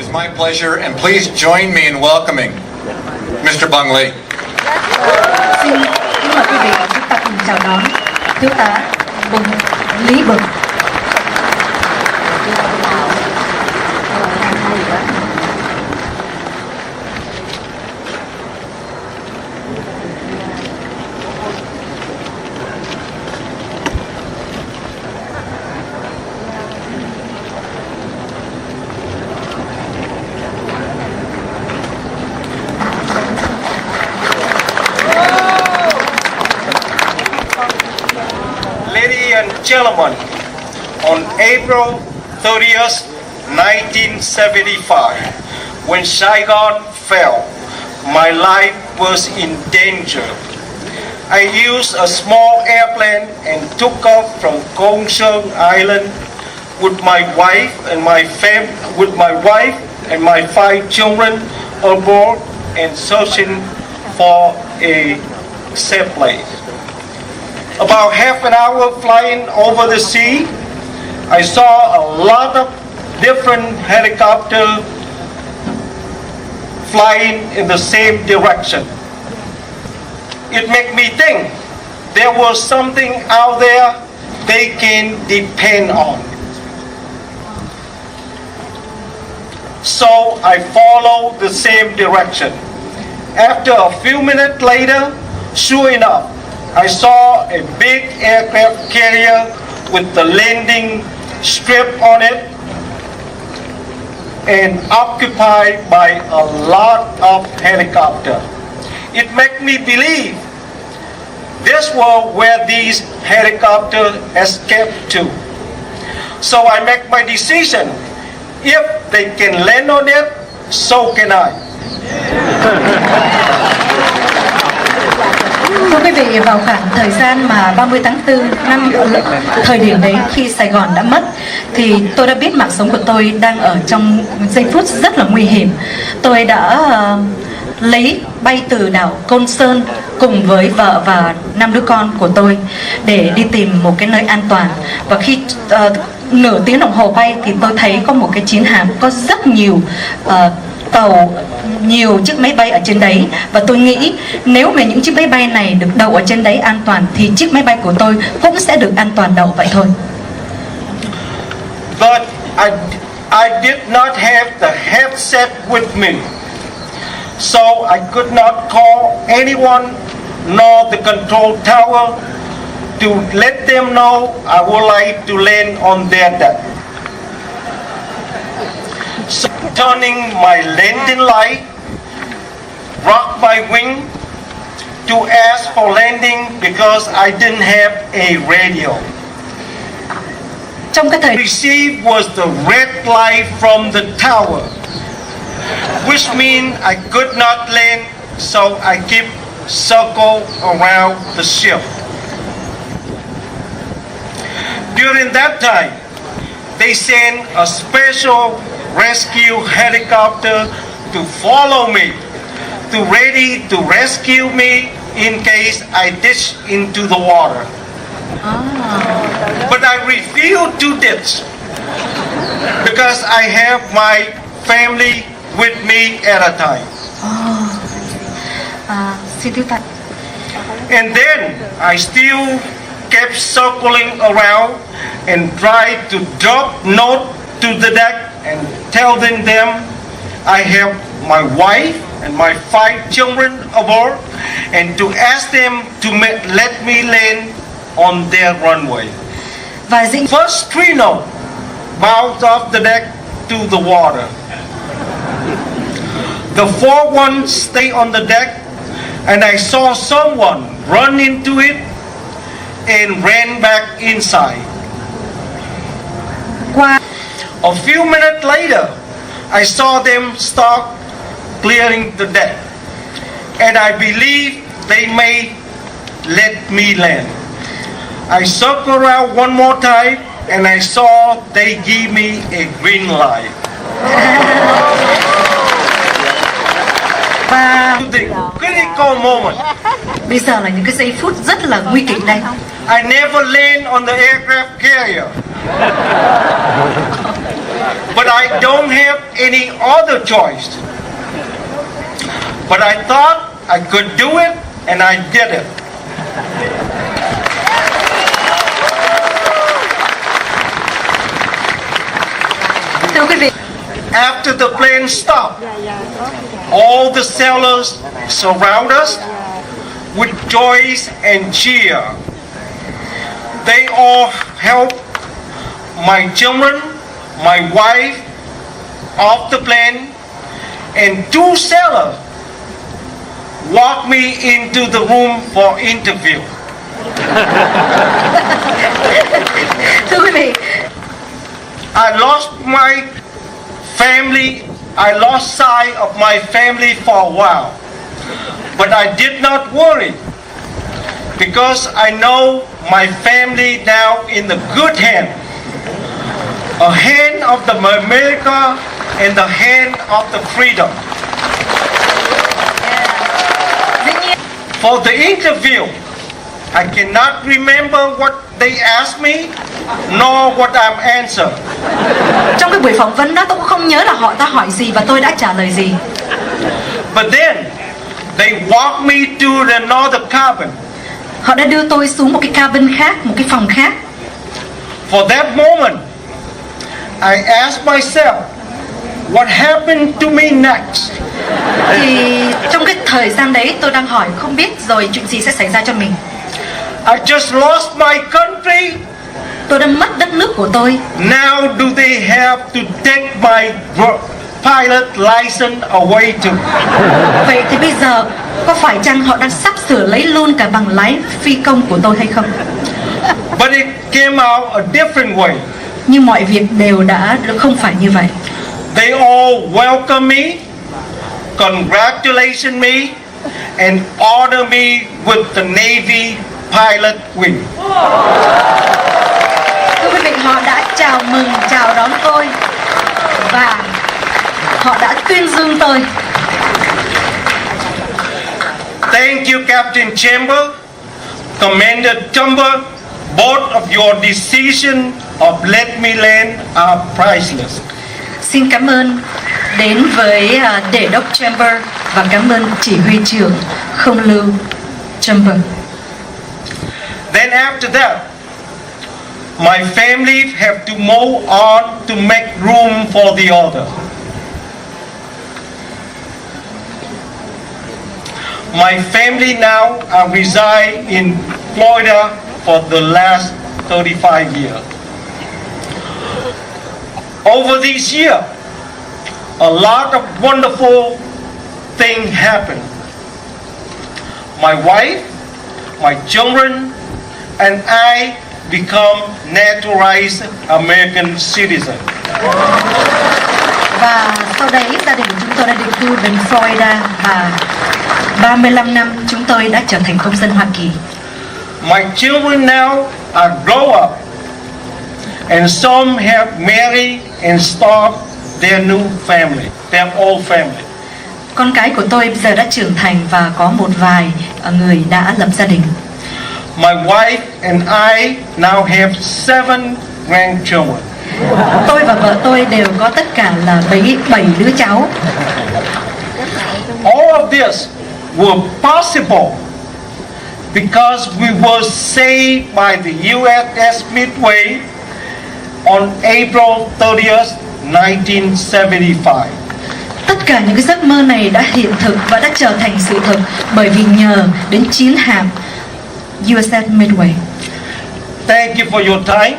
It's my pleasure, and please join me in welcoming Mr. Bung Ly. Xin kính mời quý vị chúng ta cùng chào đón Thiếu tá Lý Bửng. Ladies and gentlemen, on April 30th, 1975, when Saigon fell, my life was in danger. I used a small airplane and took off from Gongsun Island with my wife and my 5 children aboard and searching for a safe place. About half an hour flying over the sea, I saw a lot of different helicopters flying in the same direction. It made me think there was something out there they can depend on. So I followed the same direction. After a few minutes later, sure enough, I saw a big aircraft carrier with the landing strip on it and occupied by a lot of helicopters. It made me believe this was where these helicopters escaped to. So I make my decision. If they can land on it, so can I. Thưa quý vị, vào khoảng thời gian mà 30 tháng 4 năm thời điểm đấy, khi Sài Gòn đã mất, thì tôi đã biết mạng sống của tôi đang ở trong giây phút rất là nguy hiểm. Tôi đã lấy bay từ đảo Côn Sơn cùng với vợ và 5 đứa con của tôi để đi tìm một cái nơi an toàn. Và khi nửa tiếng đồng hồ bay thì tôi thấy có một cái chiến hạm có rất nhiều tàu, nhiều chiếc máy bay ở trên đấy, và tôi nghĩ nếu mà những chiếc máy bay này được đậu ở trên đấy an toàn thì chiếc máy bay của tôi cũng sẽ được an toàn đậu vậy thôi. But I did not have the headset with me, so I could not call anyone nor the control tower to let them know I would like to land on their deck. So turning my landing light, rocked my wing to ask for landing because I didn't have a radio. Trong cái thời Received was the red light from the tower, which means I could not land, so I keep circle around the ship. During that time, they sent a special rescue helicopter to follow me, ready to rescue me in case I ditch into the water. But I refused to ditch because I have my family with me at a time. Xin Thiếu Tá. And then I still kept circling around and tried to drop note to the deck and telling them I have my wife and my 5 children aboard, and to ask them to let me land on their runway. Và First 3 notes bounced off the deck to the water. The 4th one stayed on the deck, and I saw someone run into it and ran back inside. A few minutes later, I saw them start clearing the deck, and I believe they may let me land. I circled around one more time, and I saw they give me a green light. Và The critical moment. bây giờ là những cái giây phút rất là nguy kịch đây. I never land on the aircraft carrier. but I don't have any other choice. But I thought I could do it, and I did it. Thưa quý vị, After the plane stopped, all the sailors surround us with joy and cheer. They all help my children, my wife, off the plane, and two sailors walked me into the room for interview. thưa quý vị, I lost my family. I lost sight of my family for a while, but I did not worry because I know my family now in the good hand, a hand of the America and the hand of the freedom. dĩ nhiên For the interview, I cannot remember what they asked me, nor what I'm answered. trong cái buổi phỏng vấn đó tôi cũng không nhớ là họ ta hỏi gì và tôi đã trả lời gì. But then, they walked me to another cabin. Họ đã đưa tôi xuống một cái cabin khác, một cái phòng khác. For that moment, I asked myself, what happened to me next? Thì trong cái thời gian đấy tôi đang hỏi không biết rồi chuyện gì sẽ xảy ra cho mình. I just lost my country. Tôi đã mất đất nước của tôi. Now do they have to take my pilot license away too? Vậy thì bây giờ có phải chăng họ đang sắp sửa lấy luôn cả bằng lái phi công của tôi hay không? But it came out a different way. Nhưng mọi việc đều đã không phải như vậy. They all welcome me, congratulate me, and honor me with the Navy pilot wing. Thưa quý vị, họ đã chào mừng, chào đón tôi và họ đã tuyên dương tôi. Thank you, Captain Chamber, Commander Tumber. Both of your decision of let me land are priceless. Xin cảm ơn đến với Đề đốc Chamber và cảm ơn chỉ huy trưởng Không lưu Chamber. Then after that, my family have to move on to make room for the other. My family now reside in Florida for the last 35 years. Over these years, a lot of wonderful things happened. My wife, my children, and I become naturalized American citizen. Và sau đấy gia đình chúng tôi đã định cư đến Florida và 35 năm chúng tôi đã trở thành công dân Hoa Kỳ. My children now are grown up, and some have married and started their new family, their old family. Con cái của tôi bây giờ đã trưởng thành và có một vài người đã lập gia đình. My wife and I now have 7 grandchildren. Tôi và vợ tôi đều có tất cả là 7 đứa cháu. All of this were possible because we were saved by the USS Midway on April 30th, 1975. Tất cả những cái giấc mơ này đã hiện thực và đã trở thành sự thật bởi vì nhờ đến chiến hạm USS Midway. Thank you for your time,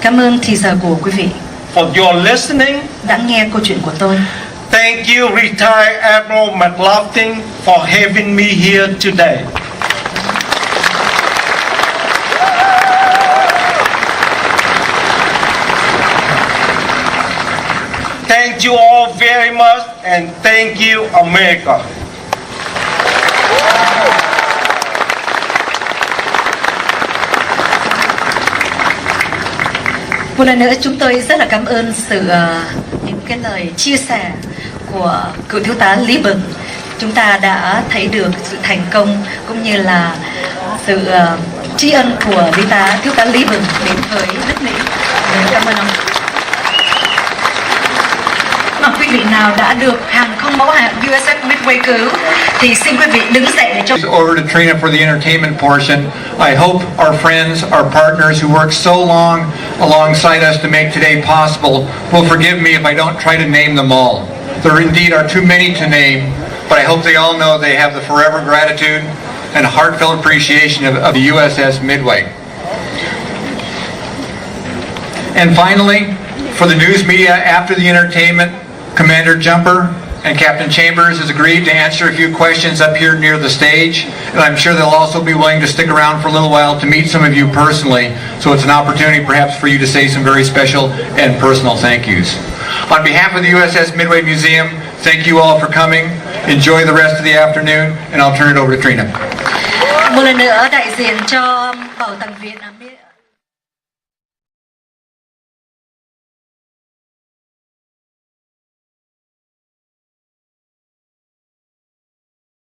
Cảm ơn thì giờ của quý vị for your listening. đã nghe câu chuyện của tôi. Thank you, retired Admiral McLaughlin, for having me here today. Thank you all very much, and thank you, America. Một lần nữa chúng tôi rất là cảm ơn những cái lời chia sẻ của cựu thiếu tá Lý Bửng. Chúng ta đã thấy được sự thành công cũng như là sự tri ân của thiếu tá Lý Bửng đến với nước Mỹ. Cảm ơn ông. nào đã được hàng không mẫu hạm USS Midway cứu thì xin quý vị đứng dậy để cho. Over to Trina for the entertainment portion. I hope our friends, our partners who worked so long alongside us to make today possible will forgive me if I don't try to name them all. There indeed are too many to name, but I hope they all know they have the forever gratitude and heartfelt appreciation of the USS Midway. And finally, for the news media after the entertainment, Commander Jumper and Captain Chambers has agreed to answer a few questions up here near the stage, and I'm sure they'll also be willing to stick around for a little while to meet some of you personally, so it's an opportunity perhaps for you to say some very special and personal thank yous. On behalf of the USS Midway Museum, thank you all for coming. Enjoy the rest of the afternoon, and I'll turn it over to Trina. Một lần nữa đại diện cho Bảo tàng Việt